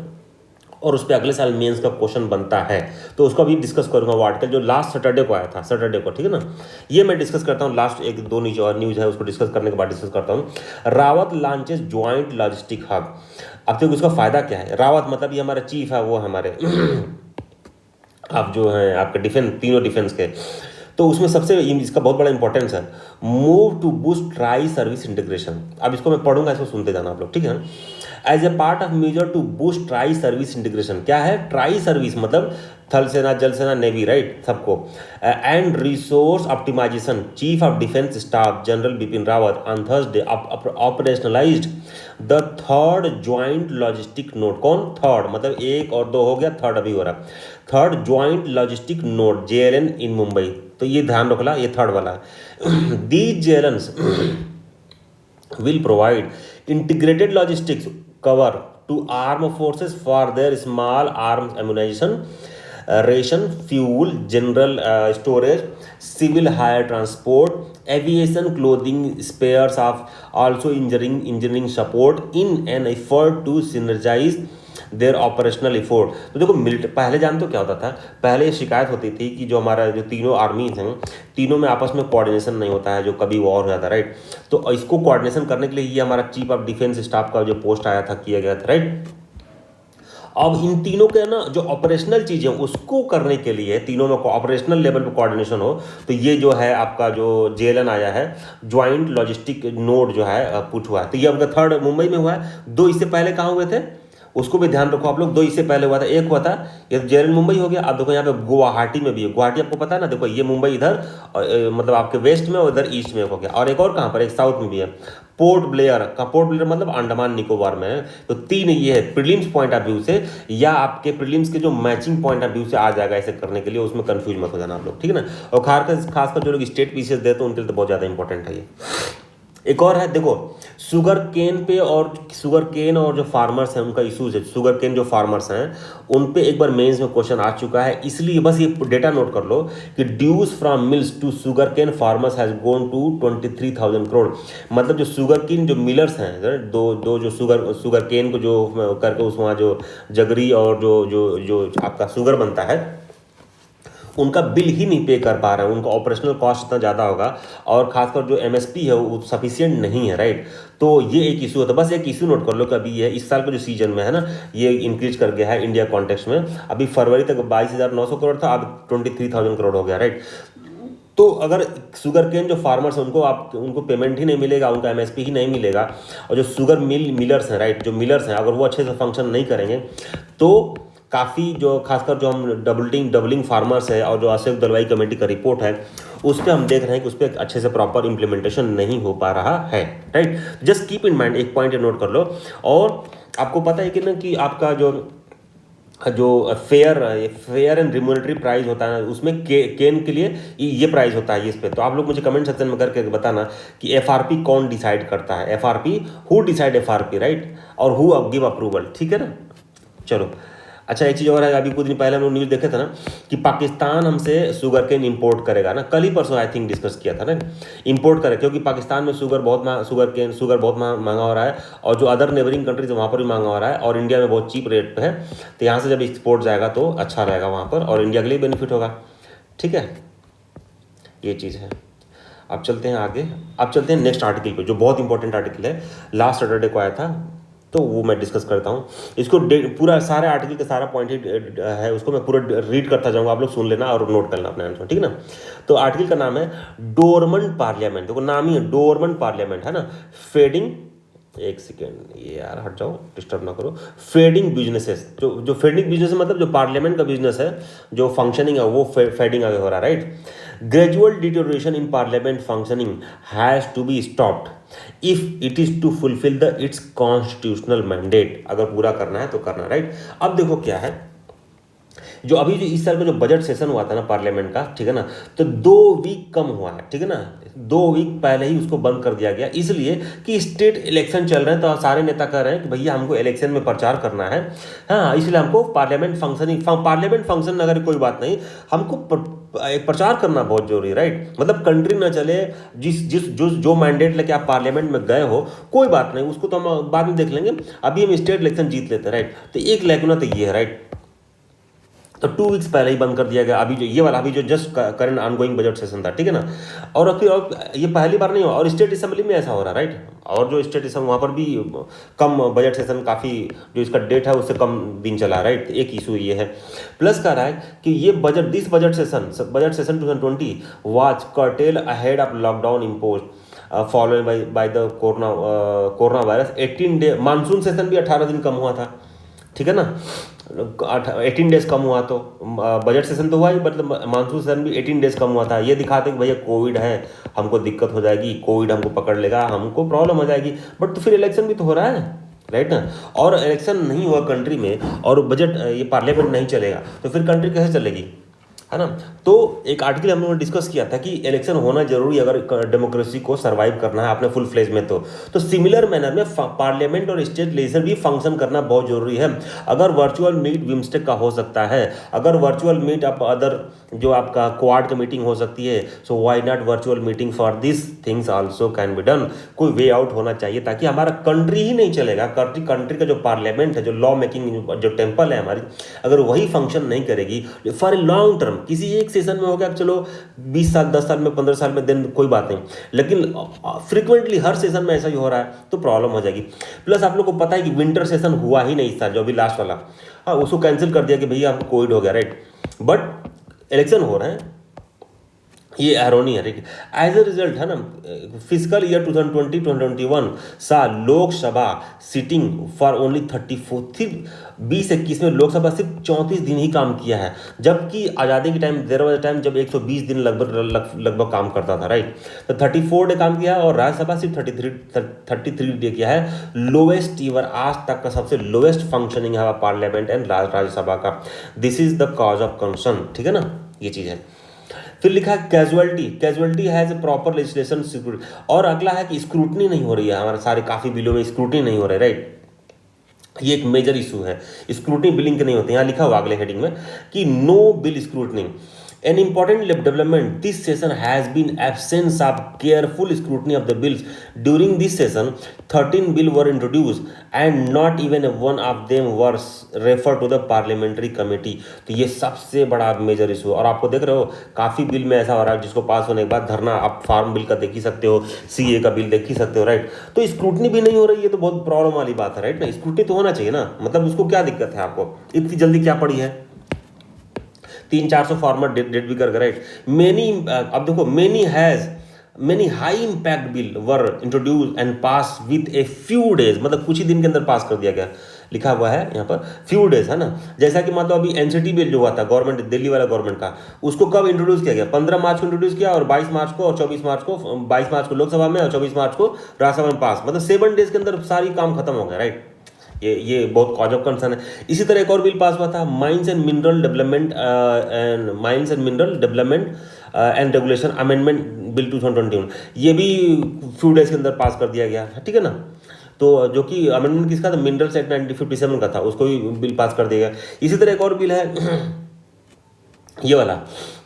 और उस पर अगले साल मेंस का क्वेश्चन बनता है। तो उसको अभी डिस्कस करूंगा, वो आर्टिकल जो लास्ट सैटरडे को आया था, सैटरडे को, ठीक है ना। ये मैं डिस्कस करता हूँ, लास्ट 1-2 न्यूज़ है, उसको डिस्कस करने के बाद डिस्कस करता हूँ। Rawat launches joint logistic hub. अब देखो उसका फायदा क्या है। रावत मतलब ये हमारे चीफ है, वो हमारे आप जो हैं आपके डिफेंस, तीनों डिफेंस के, तो उसमें सबसे इसका बहुत बड़ा इंपॉर्टेंस है, move to boost tri service integration. अब इसको मैं पढ़ूंगा, इसको सुनते जाना आप लोग, ठीक है ना। As a part of major to boost tri service integration. क्या है ट्राई सर्विस, मतलब थल सेना, जल सेना, नेवी, राइट, सबको। And resource optimisation. Chief of defence staff general Bipin Rawat on Thursday operationalised the 3rd joint logistic node. कौन थर्ड, मतलब 1 और 2 हो गया, थर्ड अभी हो रहा, 3rd joint logistic node JLN इन मुंबई। तो ये ध्यान रखना, ये थर्ड वाला है। These JLNs will provide integrated logistics cover to armed forces for their small arms ammunition, ration, fuel, general storage, civil hire transport, aviation, clothing, spares of also engineering support in an effort to synergize their operational effort. तो देखो पहले जानते हो क्या होता था, पहले ये शिकायत होती थी कि जो हमारा जो तीनों आर्मीज हैं, तीनों में आपस में कोऑर्डिनेशन नहीं होता है, जो कभी वॉर हो जाता है, राइट। तो इसको कोऑर्डिनेशन करने के लिए ये हमारा चीफ ऑफ डिफेंस स्टाफ का जो पोस्ट आया था, किया गया था, राइट। अब इन तीनों के ना जो ऑपरेशनल चीज़ें उसको करने के लिए तीनों में ऑपरेशनल लेवल पे कोऑर्डिनेशन हो, तो ये जो है आपका जो JLN आया है, ज्वाइंट लॉजिस्टिक नोड जो है पुट हुआ है। तो ये आपका 3rd मुंबई में हुआ है। 2 इससे पहले कहाँ हुए थे, उसको भी ध्यान रखो आप लोग। 2 इससे पहले हुआ था, एक हुआ था ये तो JLN मुंबई हो गया। अब देखो यहाँ पे गुवाहाटी में भी है, गुवाहाटी आपको पता है ना, देखो ये मुंबई इधर मतलब आपके वेस्ट में, और इधर ईस्ट में हो गया, और एक और कहाँ पर, एक साउथ में भी है, पोर्ट ब्लेयर का। पोर्ट ब्लेयर मतलब अंडमान निकोबार में है। तो 3 ये है प्रीलिम्स पॉइंट ऑफ व्यू से, या आपके प्रीलिम्स के जो मैचिंग पॉइंट ऑफ व्यू से आ जाएगा ऐसे करने के लिए, उसमें कंफ्यूज मत हो जाना आप लोग, ठीक है ना। और खासकर जो लोग स्टेट पीसीएस देते हैं उनके लिए तो बहुत ज़्यादा इंपॉर्टेंट है ये। एक और है देखो, शुगर केन पे, और शुगर केन और जो फार्मर्स हैं उनका इशूज है, शुगर केन जो फार्मर्स हैं उन पे एक बार मेंस में क्वेश्चन आ चुका है, इसलिए बस ये डेटा नोट कर लो कि dues from mills to sugar cane farmers has gone to 23,000 crore. मतलब जो शुगर केन जो मिलर्स हैं, दो दो जो शुगर केन को जो करके उस वहाँ जो जगरी और जो जो जो आपका शुगर बनता है उनका बिल ही नहीं पे कर पा रहे हैं, उनका ऑपरेशनल कॉस्ट इतना ज़्यादा होगा, और खासकर जो एमएसपी है वो सफिशियंट नहीं है, राइट। तो ये एक इशू होता है, बस एक इशू नोट कर लो कि अभी ये इस साल का जो सीजन में है ना, ये इंक्रीज कर गया है इंडिया कॉन्टेक्स्ट में। अभी फरवरी तक 22,900 करोड़ था, अब 23,000 करोड़ हो गया, राइट। तो अगर शुगर केन जो फार्मर्स हैं उनको पेमेंट ही नहीं मिलेगा, उनका एमएसपी ही नहीं मिलेगा, और जो शुगर मिलर्स हैं, राइट, जो मिलर्स हैं अगर वो अच्छे से फंक्शन नहीं करेंगे तो काफ़ी जो खासकर जो हम डबलिंग फार्मर्स है और जो अशोक दलवाई कमेटी का रिपोर्ट है उस पर हम देख रहे हैं कि उस पर अच्छे से प्रॉपर इंप्लीमेंटेशन नहीं हो पा रहा है, right. Just keep in mind, एक पॉइंट नोट कर लो। और आपको पता है कि ना कि आपका जो जो फेयर एंड रिम्यूनरेटरी प्राइस होता है उसमें केन के लिए ये प्राइस होता है इस पे। तो आप लोग मुझे कमेंट सेक्शन में करके बताना कि एफआरपी कौन डिसाइड करता है, FRP, who decide FRP, right, और हु गिव अप्रूवल, ठीक है ना। चलो, अच्छा एक चीज़ और है, अभी कुछ दिन पहले हम लोग न्यूज़ देखे थे ना कि पाकिस्तान हमसे शुगर केन इंपोर्ट करेगा ना, कल ही परसों आई थिंक डिस्कस किया था ना, इंपोर्ट करे, क्योंकि पाकिस्तान में शुगर बहुत महंगा हो रहा है, और जो अदर नेबरिंग कंट्रीज वहाँ पर भी महंगा हो रहा है, और इंडिया में बहुत चीप रेट पे है। तो यहाँ से जब एक्सपोर्ट जाएगा तो अच्छा रहेगा वहाँ पर, और इंडिया के लिए बेनिफिट होगा, ठीक है, ये चीज़ है। अब चलते हैं आगे, अब चलते हैं नेक्स्ट आर्टिकल पे जो बहुत इंपॉर्टेंट आर्टिकल है, लास्ट सैटरडे को आया था, तो वो मैं डिस्कस करता हूँ इसको। पूरा सारे आर्टिकल का सारा पॉइंट ही है, उसको मैं पूरा रीड करता जाऊँगा, आप लोग सुन लेना और नोट करना अपने आंसर, ठीक है ना। तो आर्टिकल का नाम है डोरमेंट पार्लियामेंट, देखो नाम ही है डोरमेंट पार्लियामेंट, है ना। फेडिंग, एक सेकेंड ये यार हट जाओ, डिस्टर्ब ना करो। फेडिंग बिजनेसेस, जो फेडिंग बिजनेस मतलब जो पार्लियामेंट का बिजनेस है, जो फंक्शनिंग है वो फेडिंग आगे हो रहा है, right. Gradual deterioration in parliament functioning has to be stopped if it is to fulfil the its constitutional mandate, अगर पूरा करना है तो करना, राइट। अब देखो क्या है, जो अभी जो इस साल का जो बजट सेशन हुआ था ना पार्लियामेंट का, ठीक है ना, तो 2 वीक कम हुआ है, ठीक है ना, 2 वीक पहले ही उसको बंद कर दिया गया, इसलिए कि स्टेट इलेक्शन चल रहे हैं, तो सारे नेता कह रहे हैं कि भैया हमको इलेक्शन में प्रचार करना है, हाँ, इसलिए हमको पार्लियामेंट फंक्शन अगर कोई बात नहीं, हमको प्रचार करना बहुत जरूरी है, राइट। मतलब कंट्री ना चले, जो मैंडेट लेके आप पार्लियामेंट में गए हो, कोई बात नहीं, उसको तो हम बाद में देख लेंगे, अभी हम स्टेट इलेक्शन जीत लेते हैं, राइट। तो एक लेकुना तो ये है, राइट। तो 2 वीक्स पहले ही बंद कर दिया गया, अभी जो ये वाला अभी जो just current ongoing budget session था, ठीक है ना। और फिर ये पहली बार नहीं हुआ, और स्टेट असेंबली में ऐसा हो रहा है, राइट। और जो स्टेट असेंबली वहाँ पर भी कम बजट सेशन, काफ़ी जो इसका डेट है उससे कम दिन चला, राइट। एक इशू ये है, प्लस कह रहा है कि ये budget session 2020 was cartel ahead of lockdown impose following by the corona virus. 18 day monsoon session भी 18 दिन कम हुआ था, ठीक है ना, 18 डेज कम हुआ, तो बजट सेशन तो हुआ ही, मतलब मानसून सेशन भी 18 डेज कम हुआ था। ये दिखाते कि भैया कोविड है, हमको दिक्कत हो जाएगी, कोविड हमको पकड़ लेगा, हमको प्रॉब्लम हो जाएगी, बट तो फिर इलेक्शन भी तो हो रहा है, राइट ना। और इलेक्शन नहीं हुआ कंट्री में, और बजट ये पार्लियामेंट नहीं चलेगा, तो फिर कंट्री कैसे चलेगी, है ना। तो एक आर्टिकल हम लोगों ने डिस्कस किया था कि इलेक्शन होना जरूरी अगर डेमोक्रेसी को सर्वाइव करना है अपने फुल फ्लेज में, तो सिमिलर मैनर में पार्लियामेंट और स्टेट लेजिस्लेचर भी फंक्शन करना बहुत जरूरी है। अगर वर्चुअल मीट बिम्स्टेक का हो सकता है, अगर वर्चुअल मीट आप अदर जो आपका क्वाड का मीटिंग हो सकती है, so why not virtual meeting for this things also can be done. कोई वे आउट होना चाहिए, ताकि हमारा कंट्री ही नहीं चलेगा, कंट्री का जो पार्लियामेंट है, जो लॉ मेकिंग जो टेम्पल है हमारी, अगर वही फंक्शन नहीं करेगी फॉर ए लॉन्ग टर्म, किसी एक सेशन में हो गया चलो 20 साल 10 साल में 15 साल में दिन कोई बात नहीं, लेकिन फ्रिक्वेंटली हर सेशन में ऐसा ही हो रहा है तो प्रॉब्लम हो जाएगी। प्लस आप लोग को पता है कि विंटर सेशन हुआ ही नहीं इस साल, जो अभी लास्ट वाला, हाँ, उसको कैंसिल कर दिया कि भैया हमको कोविड हो गया, राइट। बट इलेक्शन हो रहे हैं, ये एरोनी है, ठीक है। एज ए रिजल्ट है ना, फिजिकल ईयर 2020-2021 सा लोकसभा सीटिंग फॉर ओनली 34, 2021 में लोकसभा सिर्फ 34 दिन ही काम किया है, जबकि आज़ादी के टाइम देर वाज टाइम जब 120 दिन लगभग काम करता था, राइट। तो 34 डे काम किया है, और राज्यसभा सिर्फ 33 डे किया है। लोएस्ट ईवर, आज तक का सबसे लोएस्ट फंक्शनिंग है पार्लियामेंट एंड राज्यसभा का। This is the cause of concern, ठीक है ना, ये चीज़ है। फिर लिखा है casualty, casualty has proper legislation security. और अगला है कि स्क्रूटनी नहीं हो रही है, हमारे सारे काफी बिलों में स्क्रूटनी नहीं हो रहा है, राइट। ये एक मेजर इशू है, स्क्रूटनी बिलिंग के नहीं होते। यहाँ लिखा हुआ अगले हेडिंग में कि no bill scrutiny. An important development this session has been absence of careful scrutiny of the bills. During this session, 13 bills were introduced and not even one of them was referred to the parliamentary committee. तो ये सबसे बड़ा major issue है। और आपको देख रहे हो काफ़ी बिल में ऐसा हो रहा है जिसको पास होने के बाद धरना, आप फार्म बिल का देख ही सकते हो, सीए का बिल देख ही सकते हो, राइट। तो स्क्रूटनी भी नहीं हो रही है, तो बहुत प्रॉब्लम वाली बात है, राइट ना। स्क्रूटनी तो होना चाहिए ना, मतलब उसको क्या दिक्कत है आपको, इतनी जल्दी क्या पड़ी है, 300-400 फार्मर डेट भी कर गए, राइट। मेनी, अब देखो, many high impact bill were introduce and pass with a few days, मतलब कुछ ही दिन के अंदर पास कर दिया गया। लिखा हुआ है यहाँ पर फ्यू डेज, है ना। जैसा कि मतलब अभी एनसीटी बिल जो हुआ था गवर्नमेंट, दिल्ली वाला गवर्नमेंट का, उसको कब इंट्रोड्यूस किया गया, 15 मार्च को इंट्रोड्यूस किया, और 22 मार्च को और 24 मार्च को, 22 मार्च को लोकसभा में और 24 मार्च को राज्यसभा में पास, मतलब 7 डेज के अंदर सारी काम खत्म हो गया, राइट। ये बहुत कॉज ऑफ कंसर्न है। इसी तरह एक और बिल पास हुआ था, mines and mineral development and regulation amendment bill 2021, ये भी फ्यू डेज के अंदर पास कर दिया गया, ठीक है ना। तो जो कि अमेंडमेंट किसका था, मिनरल्स एक्ट 1957 का था, उसको भी बिल पास कर दिया गया। इसी तरह एक और बिल है ये वाला,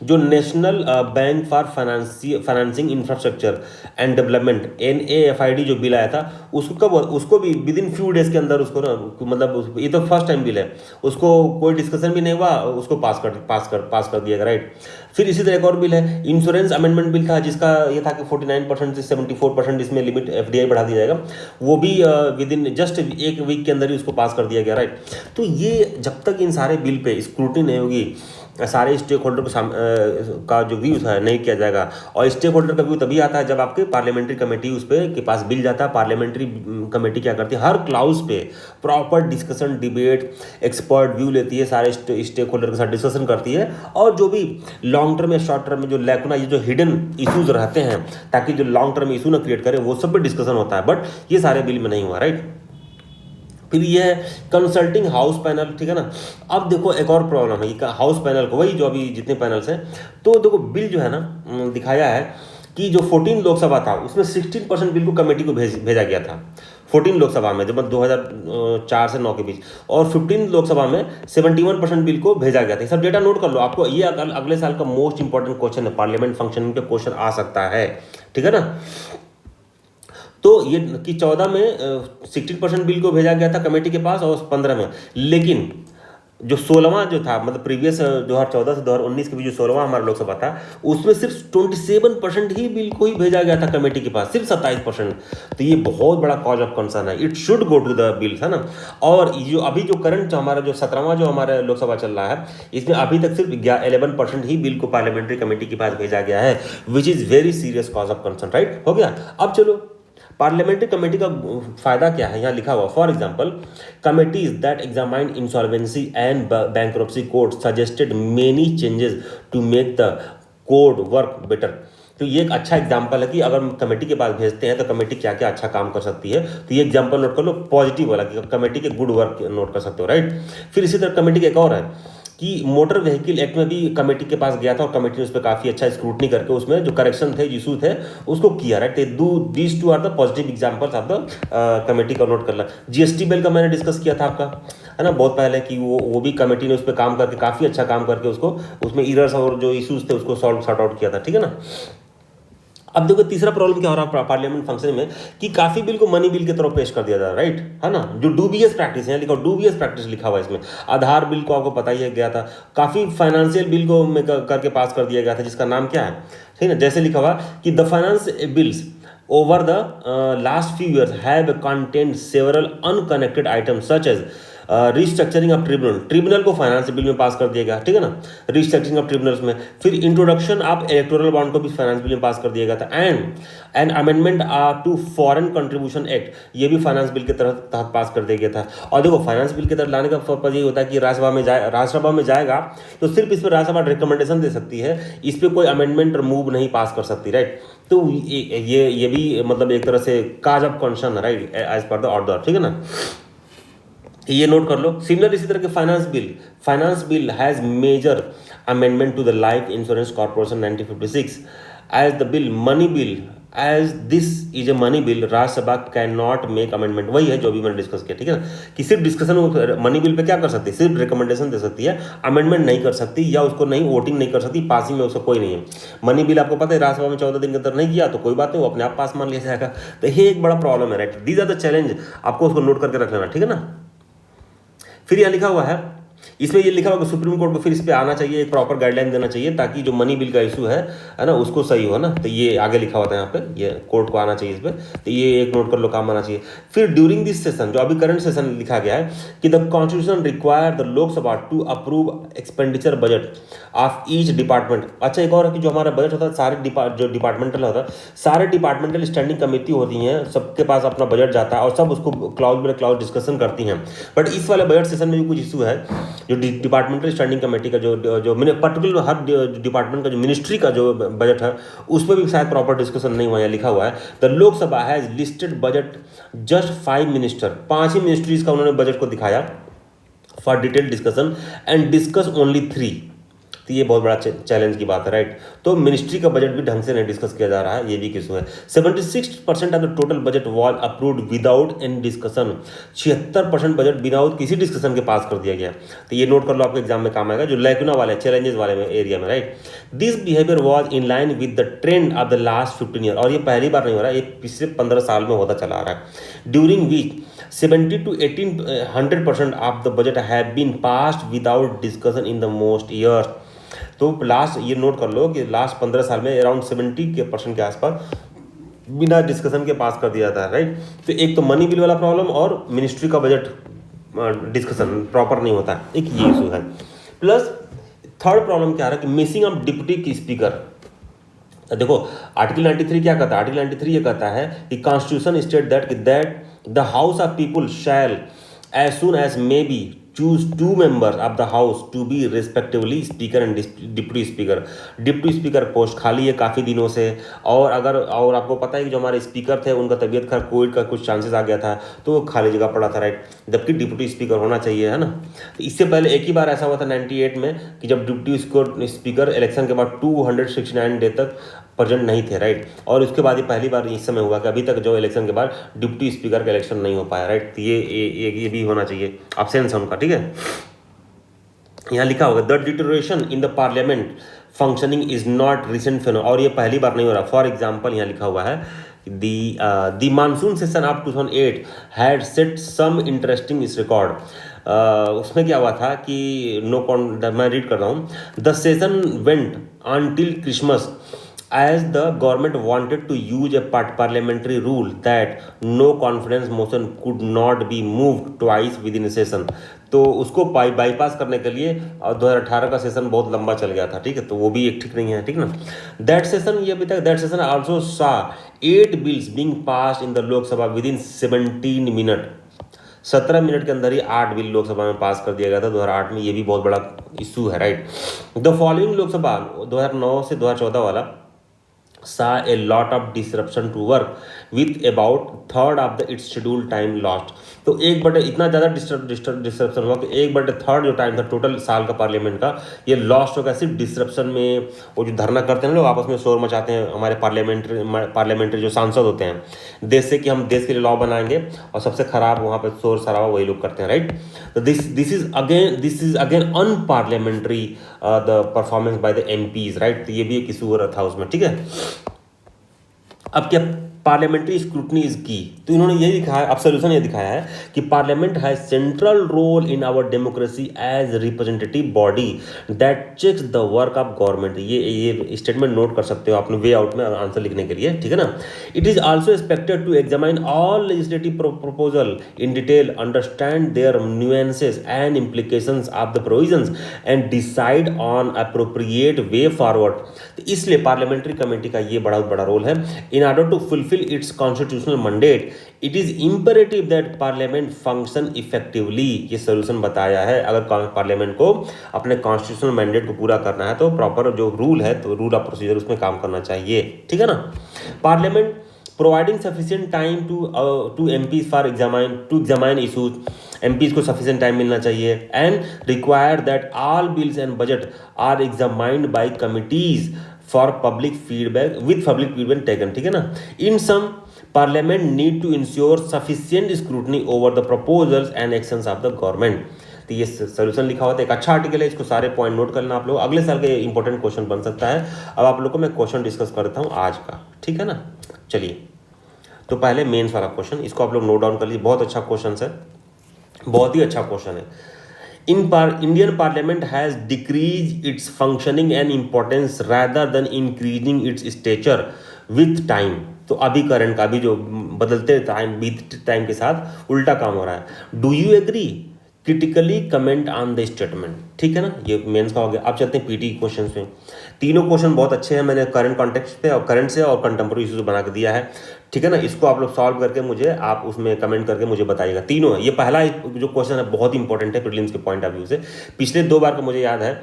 जो national bank for financing infrastructure and development NAFID जो बिल आया था, उसको कब, उसको भी विद इन फ्यू डेज के अंदर उसको ना, मतलब ये तो फर्स्ट टाइम बिल है, उसको कोई डिस्कशन भी नहीं हुआ, उसको पास कर दिया गया, राइट। फिर इसी तरह एक और बिल है, इंश्योरेंस अमेंडमेंट बिल था, जिसका ये था कि 49% से 74% इसमें लिमिट FDI बढ़ा दिया जाएगा, वो भी विद इन जस्ट एक वीक के अंदर ही उसको पास कर दिया गया, राइट। तो ये जब तक इन सारे बिल पे स्क्रूटनी नहीं होगी, सारे स्टेक होल्डर को का जो व्यू है नहीं किया जाएगा। और स्टेक होल्डर का व्यू तभी आता है जब आपके पार्लियामेंट्री कमेटी उस पर के पास बिल जाता है। पार्लियामेंट्री कमेटी क्या करती है, हर क्लाउज पे proper discussion, debate, expert view लेती है, सारे स्टेक होल्डर के साथ डिस्कशन करती है, और जो भी लॉन्ग टर्म या शॉर्ट टर्म में जो लैकुना, ये जो हिडन इशूज रहते हैं, ताकि जो लॉन्ग टर्म इशू ना क्रिएट करे, वो सब पे डिस्कशन होता है। बट ये सारे बिल में नहीं हुआ, राइट। फिर ये है कंसल्टिंग हाउस पैनल, ठीक है ना। अब देखो एक और प्रॉब्लम है, ये हाउस पैनल को, वही जो अभी जितने पैनल्स हैं, तो देखो बिल जो है ना, दिखाया है कि जो 14 लोकसभा था उसमें 16% बिल को कमेटी को भेजा गया था, 14 लोकसभा में, जब 2004 से 9 के बीच, और 15 लोकसभा में 71% बिल को भेजा गया था। सब डेटा नोट कर लो, आपको ये अगले साल का मोस्ट इंपॉर्टेंट क्वेश्चन है, पार्लियामेंट फंक्शनिंग पे क्वेश्चन आ सकता है, ठीक है ना। तो ये कि 14 में 16% बिल को भेजा गया था कमेटी के पास, और 15 में, लेकिन जो 16वां जो था, मतलब प्रीवियस 2014 से 2019 के बीच जो 16वां हमारा लोकसभा था, उसमें सिर्फ 27% ही बिल को ही भेजा गया था कमेटी के पास, सिर्फ 27%। तो ये बहुत बड़ा कॉज ऑफ कंसर्न है, it should go to the bills, है ना। और जो अभी जो करंट जो हमारा जो 17वां जो हमारा लोकसभा चल रहा है, इसमें अभी तक सिर्फ 11% ही बिल को पार्लियामेंट्री कमेटी के पास भेजा गया है, which is very serious cause of concern, right. हो गया। अब चलो पार्लियामेंट्री कमेटी का फायदा क्या है, यहाँ लिखा हुआ, for example, committees that examine insolvency and bankruptcy code suggested many changes to make the code work better. तो ये एक अच्छा एग्जाम्पल है कि अगर हम कमेटी के पास भेजते हैं तो कमेटी क्या क्या अच्छा काम कर सकती है। तो ये एग्जाम्पल नोट कर लो, पॉजिटिव वाला, कि कमेटी के गुड वर्क नोट कर सकते हो, राइट। फिर इसी तरह कमेटी का एक और है कि मोटर व्हीकल एक्ट में भी कमेटी के पास गया था, और कमेटी ने उस पर काफ़ी अच्छा स्क्रूटनी करके उसमें जो करेक्शन थे, इशू थे, उसको किया, right. These two are the positive examples of the committee का नोट कर ला। जीएसटी बिल का मैंने डिस्कस किया था आपका, है ना, बहुत पहले, कि वो भी कमेटी ने उस पर काम करके, काफ़ी अच्छा काम करके, उसको उसमें इरर्स और जो इशूज थे उसको सॉर्ट आउट किया था, ठीक है ना। अब देखो तीसरा प्रॉब्लम क्या हो रहा है पार्लियामेंट फंक्शन में, कि काफी बिल को मनी बिल की तरफ पेश कर दिया जा रहा है, राइट, है ना। जो डूबियस प्रैक्टिस है, लिखा डूबियस प्रैक्टिस लिखा हुआ है इसमें। आधार बिल को आपको पता ही गया था, काफी फाइनेंशियल बिल को करके पास कर दिया गया था, जिसका नाम क्या है, ठीक है ना। जैसे लिखा हुआ कि the finance bills over the last few years have contained several unconnected items such as restructuring of tribunal को फाइनेंस बिल में पास कर दिया गया, ठीक है ना, रिस्ट्रक्चरिंग ऑफ ट्रिब्यूनल्स में। फिर इंट्रोडक्शन ऑफ इलेक्टोरल बॉन्ड को भी फाइनेंस बिल में पास कर दिया गया था, and amendment to foreign contribution act, ये भी फाइनेंस बिल के तहत पास कर दिया गया था। और देखो फाइनेंस बिल के तहत लाने का पर्पज ये होता है कि राज्यसभा में जाएगा तो सिर्फ इस पर राज्यसभा रिकमेंडेशन दे सकती है, इस पर कोई अमेंडमेंट और मूव नहीं पास कर सकती, राइट। तो ये भी मतलब एक तरह से cause of concern, right, as per the order, ठीक है ना, ये नोट कर लो। सिमिलर इसी तरह के finance bill has major amendment to the life insurance corporation 1956 as the bill money bill, as this is a money bill, Rajya Sabha can not make amendment. वही है जो भी मैंने डिस्कस किया, ठीक है ना, कि सिर्फ डिस्कशन मनी बिल पे क्या कर सकती है, सिर्फ रिकमेंडेशन दे सकती है, अमेंडमेंट नहीं कर सकती या उसको नहीं वोटिंग नहीं कर सकती, पासिंग में उसका कोई नहीं है। मनी बिल आपको पता है राज्यसभा में 14 दिन के अंदर नहीं किया तो कोई बात नहीं, वो अपने आप पास मान लिया जाएगा। तो ये एक बड़ा प्रॉब्लम है, right. These are the challenge, आपको उसको नोट करके रख लेना, ठीक है ना। फिर यहाँ लिखा हुआ है, इसमें ये लिखा हुआ कि सुप्रीम कोर्ट को फिर इस पे आना चाहिए, एक प्रॉपर गाइडलाइन देना चाहिए ताकि जो मनी बिल का इशू है ना, उसको सही हो ना। तो ये आगे लिखा हुआ था यहाँ पे, ये कोर्ट को आना चाहिए इस पे, तो ये एक नोट कर लो, काम आना चाहिए। फिर ड्यूरिंग दिस सेशन, जो अभी करंट सेशन लिखा गया है कि the constitution require the Lok Sabha to approve expenditure budget of each department. अच्छा, एक और है कि जो हमारा बजट होता है, सारे जो डिपार्टमेंटल होता है, सारे डिपार्टमेंटल स्टैंडिंग कमेटी होती हैं, सबके पास अपना बजट जाता है और सब उसको क्लाउज बाय क्लाउज डिस्कशन करती हैं। बट इस वाले बजट सेशन में भी कुछ इशू है, जो डिपार्टमेंटल स्टैंडिंग कमेटी का जो पर्टिकुलर हर डिपार्टमेंट का जो मिनिस्ट्री का जो बजट है उसमें भी शायद प्रॉपर डिस्कशन नहीं हुआ है। लिखा हुआ है the Lok Sabha has listed budget just 5 minister, 5 he ministries का उन्होंने बजट को दिखाया for detail discussion and discuss only 3। तो ये बहुत बड़ा चैलेंज की बात है, राइट। तो मिनिस्ट्री का बजट भी ढंग से नहीं डिस्कस किया जा रहा है, ये भी इशू है। 76% of the total budget was approved without any discussion. 76% budget without किसी डिस्कशन के पास कर दिया गया। तो ये नोट कर लो, आपके एग्जाम में काम आएगा, जो लैकुना वाले चैलेंजेस वाले में एरिया में, right. This behaviour was in line with the trend of the last 15 year, और ये पहली बार नहीं हो रहा है, ये पिछले 15 साल में होता चला आ रहा है। During which 70 to 100% of the budget have been passed without discussion in the most years. तो लास्ट ये नोट कर लो कि लास्ट 15 साल में अराउंड 70% के आसपास बिना डिस्कशन के पास कर दिया जाता है, राइट। तो एक तो मनी बिल वाला प्रॉब्लम और मिनिस्ट्री का बजट डिस्कशन प्रॉपर नहीं होता, एक ये इशू है। प्लस थर्ड प्रॉब्लम क्या है कि मिसिंग ऑफ डिप्टी स्पीकर। देखो आर्टिकल 93 क्या कहता है, आर्टिकल 93 ये कहता है कि constitution state that the house of people shall as soon as may be choose 2 members of the house to be respectively speaker and deputy speaker. Deputy speaker post खाली है काफ़ी दिनों से, और आपको पता है कि जो हमारे स्पीकर थे उनका तबीयत खराब, कोविड का कुछ चांसेस आ गया था तो वो खाली जगह पड़ा था, राइट। जबकि डिप्टी स्पीकर होना चाहिए, है ना। तो इससे पहले एक ही बार ऐसा हुआ था 98 में कि जब डिप्टी स्पीकर इलेक्शन के बाद 269 डे तक प्रेजेंट नहीं थे, राइट। और उसके बाद ये पहली बार इस समय हुआ कि अभी तक जो इलेक्शन के बाद डिप्टी स्पीकर का इलेक्शन नहीं हो पाया, राइट। तो ये भी होना चाहिए, एब्सेंस है उनका, ठीक है। यहाँ लिखा होगा the deterioration in the parliament functioning is not recent phenomenon, और ये पहली बार नहीं हो रहा। फॉर एग्जाम्पल यहाँ लिखा हुआ है the monsoon session of 2008 had set some interesting is record। उसमें क्या हुआ था कि मैं रीड कर रहा हूँ, the session went until Christmas as the government wanted to use a parliamentary rule that no confidence motion could not be moved twice within a session। तो उसको बाईपास करने के लिए 2018 का सेशन बहुत लंबा चल गया था, ठीक है। तो वो भी एक ठीक नहीं है, ठीक ना। दैट सेशन ये अभी तक दैट सेशन आल्सो सा 8 bills being passed in the Lok Sabha with in 17 minute. 17 minute के अंदर ही 8 बिल लोकसभा में पास कर दिया गया था 2008 में। ये भी बहुत बड़ा इशू है, राइट। द फॉलोइंग लोकसभा 2009 से 2014 वाला saw a lot of disruption to work with about third of the its scheduled time lost। तो 1/3 इतना ज़्यादा डिस्ट्रप्शन हुआ कि 1/3 जो टाइम था टोटल साल का पार्लियामेंट का, ये लॉस्ट हो गया सिर्फ डिस्ट्रप्शन में। वो जो धरना करते हैं लोग आपस में शोर मचाते हैं, हमारे पार्लियामेंटरी जो सांसद होते हैं देश से कि हम देश के लिए लॉ बनाएंगे, और सबसे खराब वहाँ पर शोर शराबा वही लोग करते हैं, राइट। तो this is again unparliamentary the performance by the MPs, right. तो ये भी एक इशू हो रहा था उसमें, ठीक है। अब क्या पार्लियामेंट्री स्क्रूटनी इज की, तो इन्होंने ये दिखाया, अब सोल्यूशन ये दिखाया है कि parliament has central role in our democracy as representative body that checks the work of government. ये स्टेटमेंट नोट कर सकते हो आपने वे आउट में आंसर लिखने के लिए, ठीक है ना। It is also expected to examine all legislative proposal in detail, understand their nuances and implications of the provisions and decide on appropriate way forward. तो इसलिए पार्लियामेंट्री कमेटी का ये बड़ा रोल है। In order to fulfil its constitutional mandate, it is imperative that parliament function effectively। ये solution बताया है, अगर पार्लियामेंट को अपने कॉन्स्टिट्यूशनल मैंडेट को पूरा करना है तो प्रॉपर जो रूल है, तो रूल ऑफ प्रोसीजर उसमें काम करना चाहिए, ठीक है ना। Providing sufficient time to MPs for examine issues, MPs को सफिशिएंट टाइम मिलना चाहिए, and require that all bills and budget are examined by committees for public feedback with public feedback taken, ठीक है ना। In sum parliament need to ensure sufficient scrutiny over the proposals and actions of the government. तो ये solution लिखा हुआ था, एक अच्छा आर्टिकल है, इसको सारे पॉइंट नोट कर लेना आप लोग, अगले साल का ये इंपॉर्टेंट क्वेश्चन बन सकता है। अब आप लोग को मैं क्वेश्चन डिस्कस करता हूँ आज का, ठीक है ना। चलिए, तो पहले मेंस वाला क्वेश्चन, इसको आप लोग नोट डाउन कर लीजिए, बहुत अच्छा क्वेश्चन है, बहुत ही अच्छा क्वेश्चन है। Indian Parliament has decreased its functioning and importance rather than increasing its stature with time। तो अभी करंट का, अभी जो बदलते टाइम, बीतते टाइम के साथ उल्टा काम हो रहा है। Do you agree? Critically comment on the statement, ठीक है ना। ये मेंस का हो गया। अब चलते हैं पीटी क्वेश्चन पे। तीनों क्वेश्चन बहुत अच्छे हैं, मैंने करंट कॉन्टेक्स्ट पे और करंट से और कंटेम्प्रेरी इशूज बना के दिया है, ठीक है ना। इसको आप लोग सॉल्व करके मुझे, आप उसमें कमेंट करके मुझे बताइएगा। तीनों है, ये पहला जो क्वेश्चन है बहुत इंपॉर्टेंट है प्रीलिम्स के पॉइंट ऑफ व्यू से। पिछले 2 बार का मुझे याद है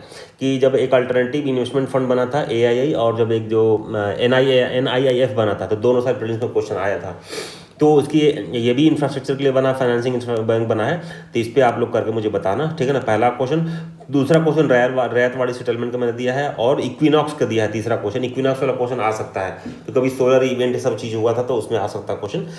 कि जब एक अल्टरनेटिव इन्वेस्टमेंट फंड बना था AII, और जब एक जो NIIF बना था, तो दोनों साल प्रीलिम्स में क्वेश्चन आया था। तो उसकी ये भी इंफ्रास्ट्रक्चर के लिए बना, फाइनेंसिंग बैंक बना है, तो इस पर आप लोग करके मुझे बताना, ठीक है ना। पहला क्वेश्चन। दूसरा क्वेश्चन रैयतवाड़ी सेटलमेंट का मैंने दिया है, और इक्विनॉक्स का दिया है तीसरा क्वेश्चन। इक्विनॉक्स वाला क्वेश्चन आ सकता है, तो कभी सोलर इवेंट सब चीज़ हुआ था तो उसमें आ सकता है क्वेश्चन।